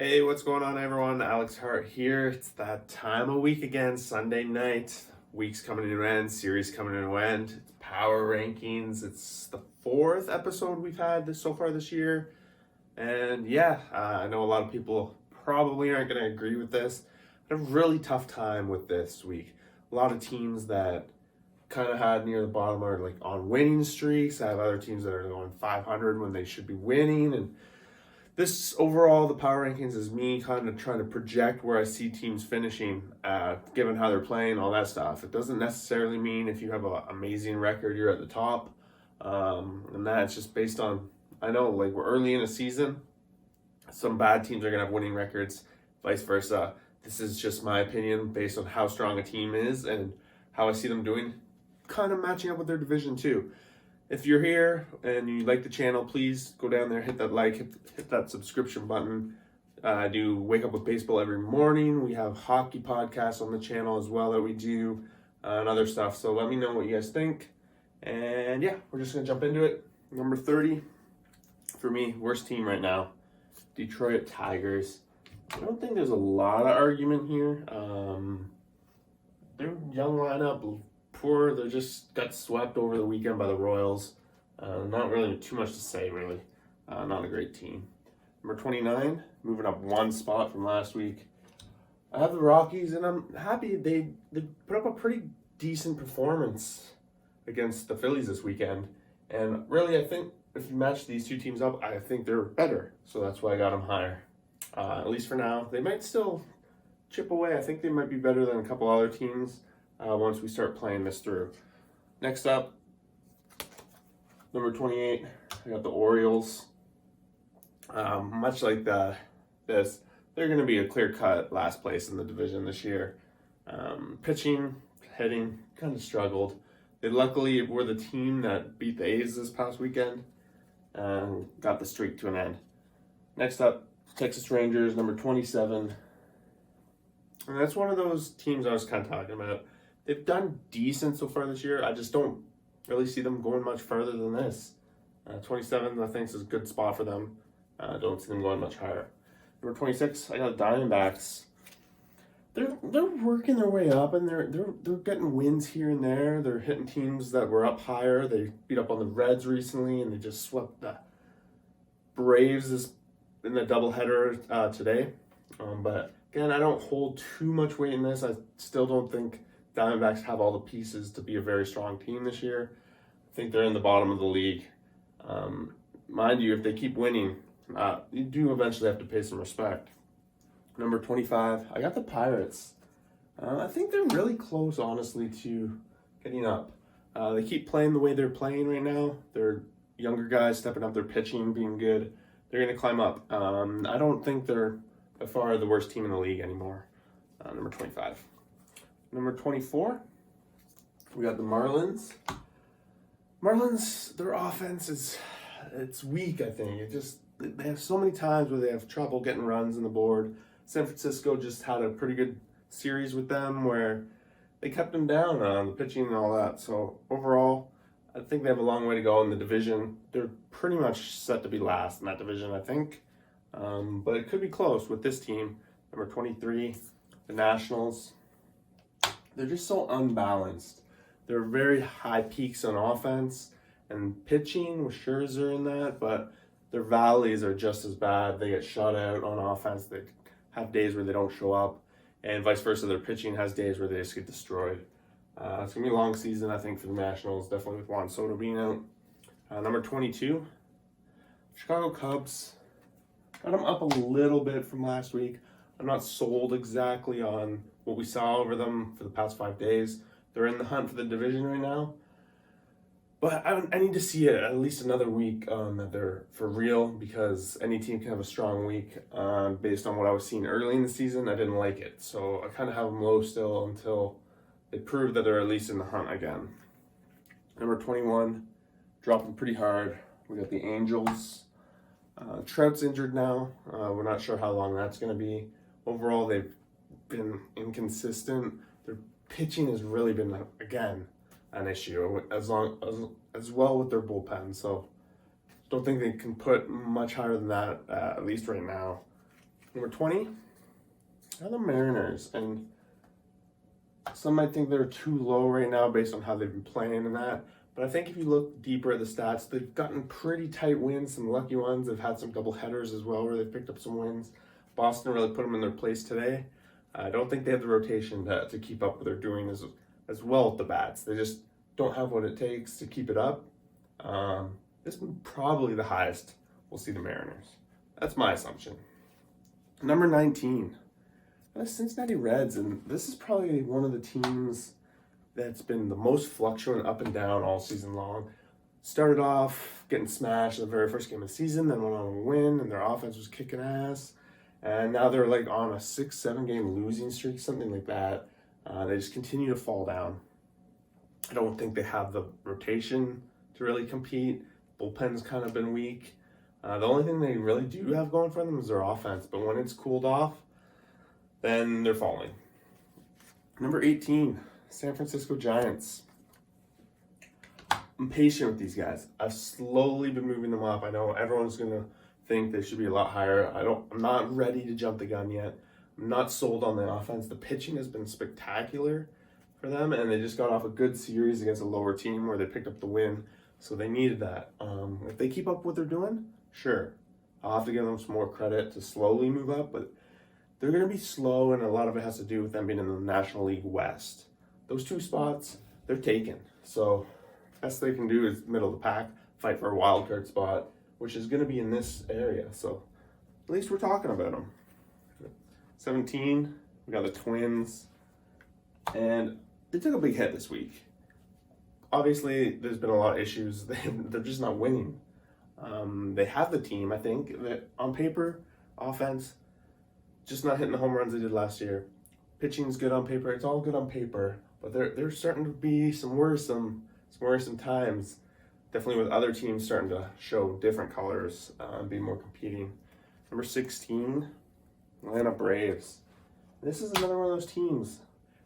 Hey, what's going on, everyone? Alex Hart here. It's that time of week again, Sunday night. Week's coming to an end, series coming to an end. It's power rankings. It's the fourth episode we've had so far this year. And I know a lot of people probably aren't going to agree with this. I had a really tough time with this week. A lot of teams that kind of had near the bottom are like on winning streaks. I have other teams that are going 500 when they should be winning. And this overall, the power rankings is me kind of trying to project where I see teams finishing, given how they're playing, all that stuff. It doesn't necessarily mean if you have an amazing record, you're at the top. And that's just based on, I know like we're early in a season. Some bad teams are going to have winning records, vice versa. This is just my opinion based on how strong a team is and how I see them doing, kind of matching up with their division too. If you're here and you like the channel, please go down there, hit that like, hit that subscription button. I do Wake Up with Baseball every morning. We have hockey podcasts on the channel as well that we do and other stuff. So let me know what you guys think. And we're just going to jump into it. Number 30, for me, worst team right now, Detroit Tigers. I don't think there's a lot of argument here. Their young lineup, poor. They just got swept over the weekend by the Royals. Not really too much to say, really. Not a great team. Number 29, moving up one spot from last week. I have the Rockies, and I'm happy they put up a pretty decent performance against the Phillies this weekend. And really, I think if you match these two teams up, I think they're better. So that's why I got them higher. At least for now. They might still chip away. I think they might be better than a couple other teams once we start playing this through. Next up, number 28, I got the Orioles. Much like this, they're going to be a clear-cut last place in the division this year. Pitching, hitting, kind of struggled. They luckily were the team that beat the A's this past weekend and got the streak to an end. Next up, Texas Rangers, number 27. And that's one of those teams I was kind of talking about. They've done decent so far this year. I just don't really see them going much further than this. 27, I think, is a good spot for them. I don't see them going much higher. Number 26, I got the Diamondbacks. They're working their way up, and they're getting wins here and there. They're hitting teams that were up higher. They beat up on the Reds recently, and they just swept the Braves in the doubleheader today. But again, I don't hold too much weight in this. I still don't think Diamondbacks have all the pieces to be a very strong team this year. I think they're in the bottom of the league. Mind you, if they keep winning, you do eventually have to pay some respect. Number 25, I got the Pirates. I think they're really close, honestly, to getting up. They keep playing the way they're playing right now. They're younger guys stepping up their pitching, being good. They're going to climb up. I don't think they're by far the worst team in the league anymore. Number 25. Number 24, we got the Marlins. Marlins, their offense it's weak, I think. They have so many times where they have trouble getting runs on the board. San Francisco just had a pretty good series with them where they kept them down on the pitching and all that. So overall, I think they have a long way to go in the division. They're pretty much set to be last in that division, I think. But it could be close with this team. Number 23, the Nationals. They're just so unbalanced. There are very high peaks on offense and pitching with Scherzer in that, but their valleys are just as bad. They get shut out on offense. They have days where they don't show up, and vice versa. Their pitching has days where they just get destroyed. It's going to be a long season, I think, for the Nationals, definitely with Juan Soto being out. Number 22, Chicago Cubs. Got them up a little bit from last week. I'm not sold exactly on what we saw over them for the past 5 days. They're in the hunt for the division right now. But I need to see it at least another week that they're for real, because any team can have a strong week. Based on what I was seeing early in the season, I didn't like it. So I kind of have them low still until they prove that they're at least in the hunt again. Number 21, dropping pretty hard. We got the Angels. Trout's injured now. We're not sure how long that's going to be. Overall, they've been inconsistent. Their pitching has really been, again, an issue as well with their bullpen. So don't think they can put much higher than that, at least right now. Number 20 are the Mariners, and some might think they're too low right now based on how they've been playing and that. But I think if you look deeper at the stats, they've gotten pretty tight wins, some lucky ones. They've had some double headers as well where they've picked up some wins. Boston really put them in their place today. I don't think they have the rotation to keep up what they're doing as well with the bats. They just don't have what it takes to keep it up. This is probably the highest we'll see the Mariners. That's my assumption. Number 19, the Cincinnati Reds, and this is probably one of the teams that's been the most fluctuant up and down all season long. Started off getting smashed in the very first game of the season, then went on a win, and their offense was kicking ass. And now they're like on a 6-7 game losing streak, something like that. They just continue to fall down. I don't think they have the rotation to really compete. Bullpen's kind of been weak. The only thing they really do have going for them is their offense. But when it's cooled off, then they're falling. Number 18, San Francisco Giants. I'm patient with these guys. I've slowly been moving them up. I know everyone's going to think they should be a lot higher. I'm not ready to jump the gun yet. I'm not sold on the offense. The pitching has been spectacular for them, and they just got off a good series against a lower team where they picked up the win. So they needed that. If they keep up what they're doing, sure. I'll have to give them some more credit to slowly move up, but they're going to be slow, and a lot of it has to do with them being in the National League West. Those two spots, they're taken. So best they can do is middle of the pack, fight for a wild card spot, which is going to be in this area. So at least we're talking about them. 17, we got the Twins, and they took a big hit this week. Obviously, there's been a lot of issues. They're just not winning. They have the team, I think, that on paper, offense, just not hitting the home runs they did last year. Pitching's good on paper. It's all good on paper, but there's starting to be some worrisome times. Definitely with other teams starting to show different colors and be more competing. Number 16, Atlanta Braves. This is another one of those teams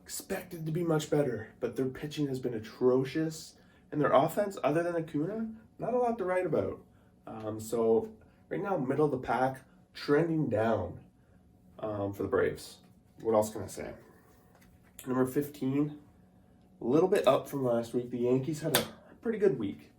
expected to be much better, but their pitching has been atrocious, and their offense, other than Acuna, not a lot to write about. So right now, middle of the pack, trending down for the Braves. What else can I say? Number 15, a little bit up from last week. The Yankees had a pretty good week.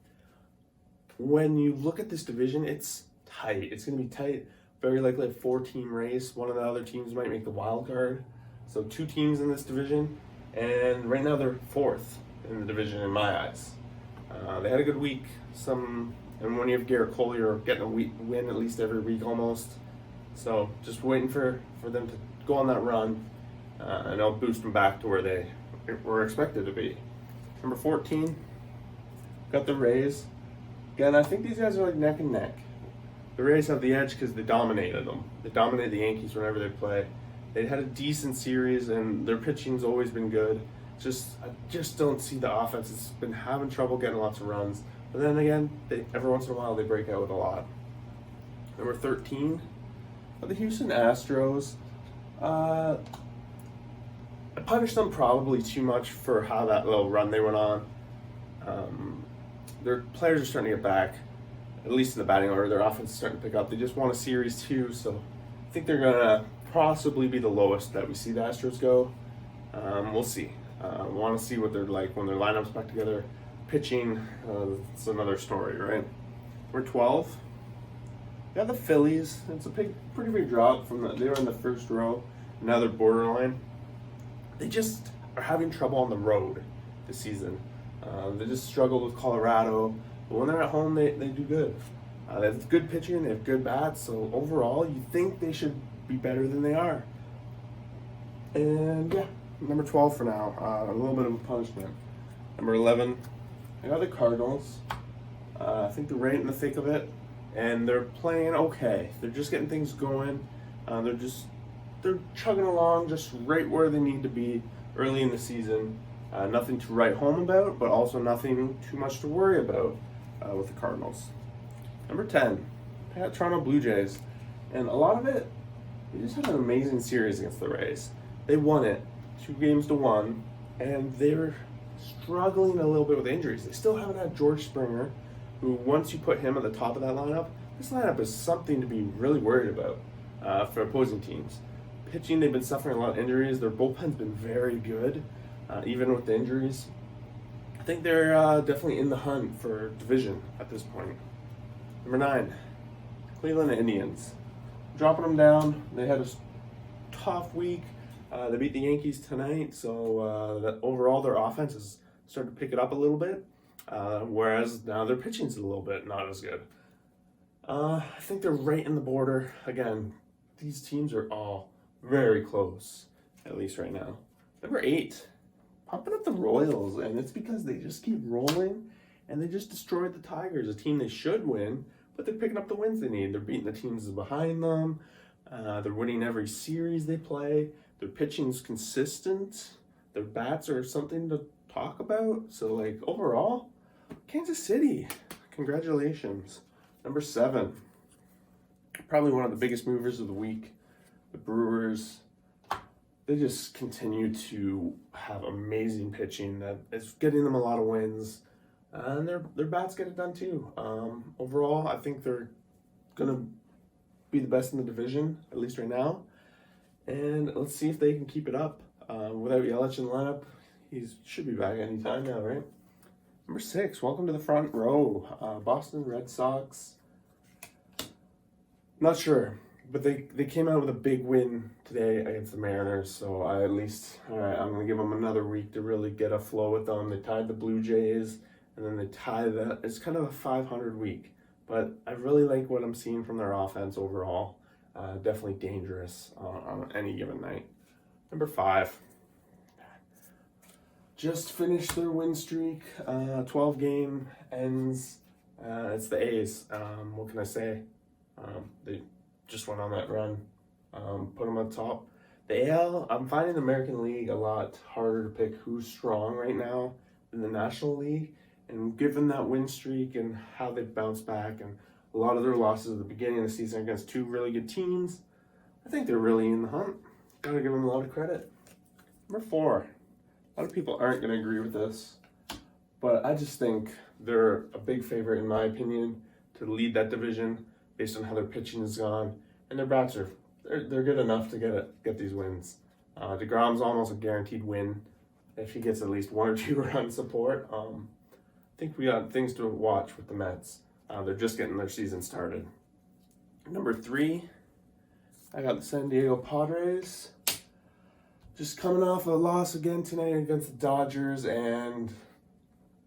When you look at this division, it's tight. It's going to be tight. Very likely a 4-team race. One of the other teams might make the wild card. So 2 teams in this division, and right now they're 4th in the division in my eyes. They had a good week. And when you have Garrett Cole, you're getting a win at least every week almost. So just waiting for them to go on that run, and I'll boost them back to where they were expected to be. Number 14, got the Rays. Again, I think these guys are like neck and neck. The Rays have the edge because they dominated them. They dominated the Yankees whenever they play. They had a decent series, and their pitching's always been good. I just don't see the offense. It's been having trouble getting lots of runs. But then again, every once in a while they break out with a lot. Number 13, the Houston Astros. I punished them probably too much for how that little run they went on. Their players are starting to get back, at least in the batting order. Their offense is starting to pick up. They just won a series too, so I think they're going to possibly be the lowest that we see the Astros go. We'll see. Want to see what they're like when their lineup's back together. Pitching, it's another story, right? Number 12, yeah, the Phillies. It's a pretty big drop from they were in the first row. Now they're borderline. They just are having trouble on the road this season. They just struggled with Colorado, but when they're at home, they do good. They have good pitching, they have good bats, so overall, you think they should be better than they are. And yeah, number 12 for now. A little bit of a punishment. Number 11, I got the Cardinals. I think they're right in the thick of it, and they're playing okay. They're just getting things going. They're chugging along just right where they need to be early in the season. Nothing to write home about, but also nothing too much to worry about with the Cardinals. Number 10, I got Toronto Blue Jays. And a lot of it, they just had an amazing series against the Rays. They won it 2-1, and they're struggling a little bit with injuries. They still haven't had George Springer, who once you put him at the top of that lineup, this lineup is something to be really worried about. for opposing teams. Pitching, they've been suffering a lot of injuries. Their bullpen's been very good, even with the injuries. I think they're definitely in the hunt for division at this point. Number 9, Cleveland Indians. Dropping them down. They had a tough week. They beat the Yankees tonight, so that overall their offense has started to pick it up a little bit, whereas now their pitching's a little bit not as good. I think they're right in the border. Again, these teams are all very close, at least right now. Number 8, pumping up the Royals, and it's because they just keep rolling, and they just destroyed the Tigers, a team they should win, but they're picking up the wins they need. They're beating the teams behind them. They're winning every series they play. Their pitching's consistent. Their bats are something to talk about. So, like, overall, Kansas City, congratulations. Number 7, probably one of the biggest movers of the week, the Brewers. They just continue to have amazing pitching that is getting them a lot of wins. And their bats get it done too. Overall, I think they're going to be the best in the division, at least right now. And let's see if they can keep it up. Without Yelich in the lineup, he should be back anytime now, right? Number 6, welcome to the front row. Boston Red Sox. Not sure, but they came out with a big win today against the Mariners. So I at least, all right, I'm going to give them another week to really get a flow with them. They tied the Blue Jays, and then they tied that. It's kind of a 500 week. But I really like what I'm seeing from their offense overall. Definitely dangerous on any given night. Number 5. Just finished their win streak. 12-game ends. It's the A's. What can I say? They just went on that run. Put them on top. The AL, I'm finding the American League a lot harder to pick who's strong right now than the National League. And given that win streak and how they bounced back and a lot of their losses at the beginning of the season against 2 really good teams, I think they're really in the hunt. Gotta give them a lot of credit. Number 4. A lot of people aren't going to agree with this, but I just think they're a big favorite, in my opinion, to lead that division based on how their pitching has gone. And their bats are they're good enough to get these wins. DeGrom's almost a guaranteed win if he gets at least 1 or 2 run support. I think we got things to watch with the Mets. They're just getting their season started. Number 3, I got the San Diego Padres. Just coming off a loss again tonight against the Dodgers, and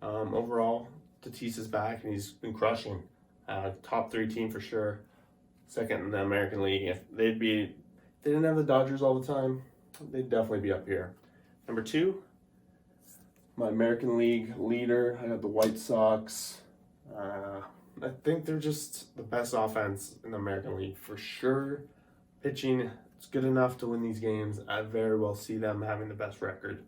overall, Tatis is back and he's been crushing. Top 3 team for sure. Second in the American League. If they didn't have the Dodgers all the time, they'd definitely be up here. Number 2, my American League leader, I got the White Sox. I think they're just the best offense in the American League for sure. Pitching, it's good enough to win these games. I very well see them having the best record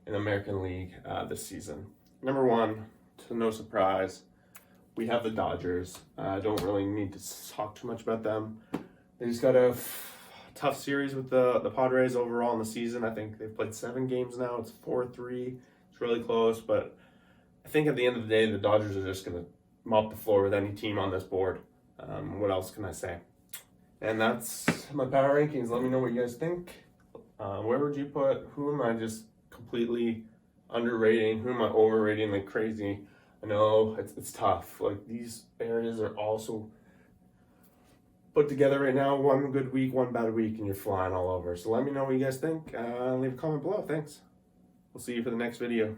in the American League this season. Number 1, to no surprise, we have the Dodgers. I don't really need to talk too much about them. They just got a tough series with the Padres overall in the season. I think they've played 7 games now. It's 4-3. It's really close, but I think at the end of the day, the Dodgers are just going to mop the floor with any team on this board. What else can I say? And that's my power rankings. Let me know what you guys think. Where would you put? Who am I just completely underrating? Who am I overrating like crazy? I know it's tough. Like, these areas are also put together right now. 1 good week, 1 bad week, and you're flying all over. So let me know what you guys think. Leave a comment below. Thanks. We'll see you for the next video.